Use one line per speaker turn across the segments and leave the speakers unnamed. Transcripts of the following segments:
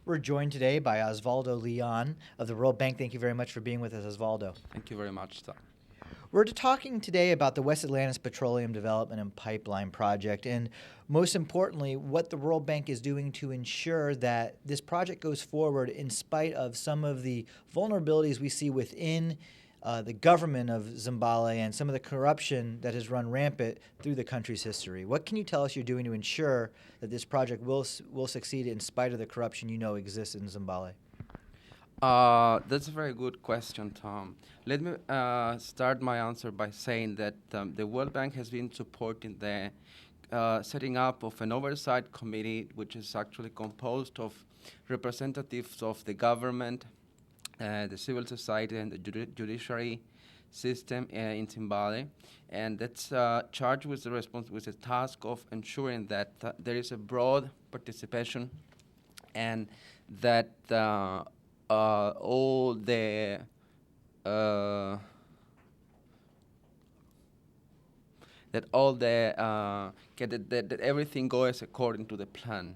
We're joined today by Osvaldo Leon of the World Bank. Thank you very much for being with us, Osvaldo.
Thank you very much, Tom.
We're talking today about the West Atlantis Petroleum Development and Pipeline Project, and most importantly, what the World Bank is doing to ensure that this project goes forward in spite of some of the vulnerabilities we see within the government of Zimbabwe and some of the corruption that has run rampant through the country's history. What can you tell us you're doing to ensure that this project will succeed in spite of the corruption you know exists in Zimbabwe?
That's a very good question, Tom. Let me start my answer by saying that the World Bank has been supporting the setting up of an oversight committee, which is actually composed of representatives of the government, the civil society, and the judiciary system in Zimbabwe, and that's charged with the task of ensuring that there is a broad participation and that all the that everything goes according to the plan.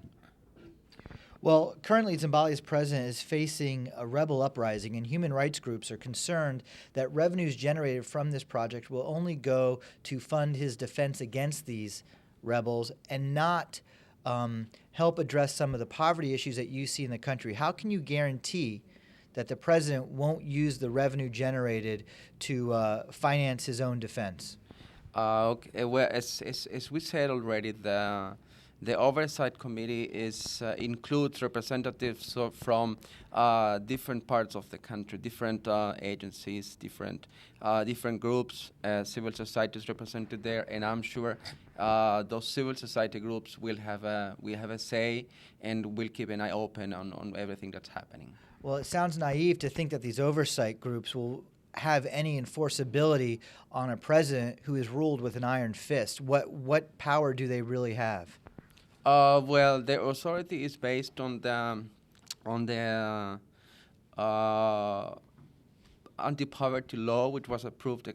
Well, currently Zimbabwe's president is facing a rebel uprising, and human rights groups are concerned that revenues generated from this project will only go to fund his defense against these rebels and not help address some of the poverty issues that you see in the country. How can you guarantee that the president won't use the revenue generated to finance his own defense?
Okay. Well, as we said already, the oversight committee includes representatives from different parts of the country, different agencies, different groups, civil society is represented there, and I'm sure those civil society groups will have a say and will keep an eye open on everything that's happening.
Well, it sounds naive to think that these oversight groups will have any enforceability on a president who is ruled with an iron fist. What power do they really have?
Well, the authority is based on the anti-poverty law, which was approved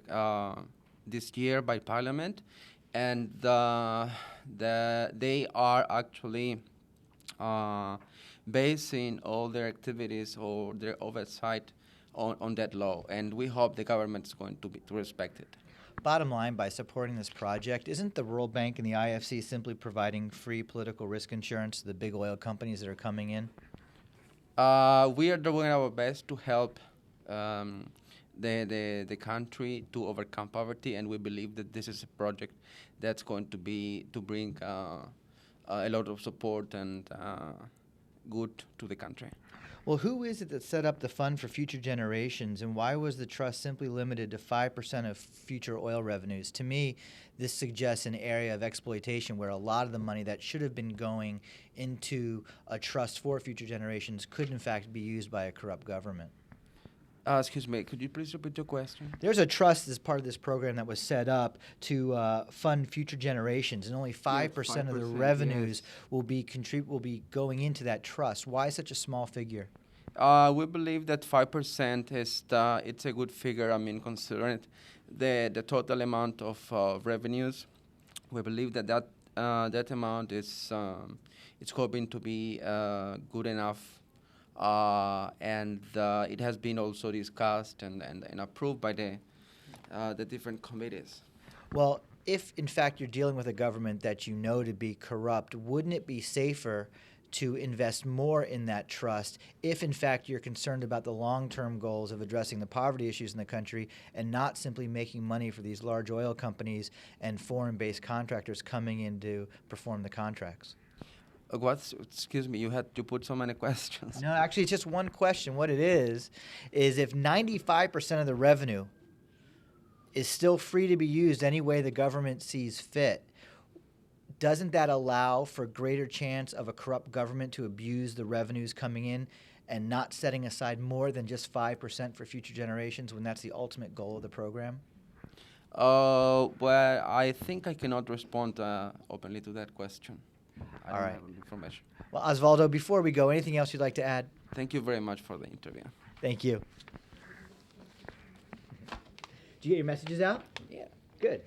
this year by Parliament, and they are actually basing all their activities or their oversight on that law, and we hope the government is going to respect it.
Bottom line, by supporting this project, isn't the World Bank and the IFC simply providing free political risk insurance to the big oil companies that are coming in?
We are doing our best to help the country to overcome poverty, and we believe that this is a project that's going to bring a lot of support and good to the country.
Well, who is it that set up the Fund for Future Generations, and why was the trust simply limited to 5% of future oil revenues? To me, this suggests an area of exploitation where a lot of the money that should have been going into a trust for future generations could, in fact, be used by a corrupt government.
Excuse me, could you please repeat your question?
There's a trust as part of this program that was set up to fund future generations, and only 5% of the revenues will be going into that trust. Why such a small figure?
We believe that 5% it's a good figure. I mean, considering the total amount of revenues, we believe that amount is it's hoping to be good enough. And it has been also discussed and approved by the different committees.
Well, if in fact you're dealing with a government that you know to be corrupt, wouldn't it be safer to invest more in that trust if in fact you're concerned about the long-term goals of addressing the poverty issues in the country and not simply making money for these large oil companies and foreign-based contractors coming in to perform the contracts?
Excuse me, you had to put so many questions.
No, actually, it's just one question. What it is if 95% of the revenue is still free to be used any way the government sees fit, doesn't that allow for greater chance of a corrupt government to abuse the revenues coming in and not setting aside more than just 5% for future generations when that's the ultimate goal of the program?
Well, I think I cannot respond openly to that question. I don't have information.
Well, Osvaldo, before we go, anything else you'd like to add?
Thank you very much for the interview.
Thank you. Do you get your messages out?
Yeah.
Good.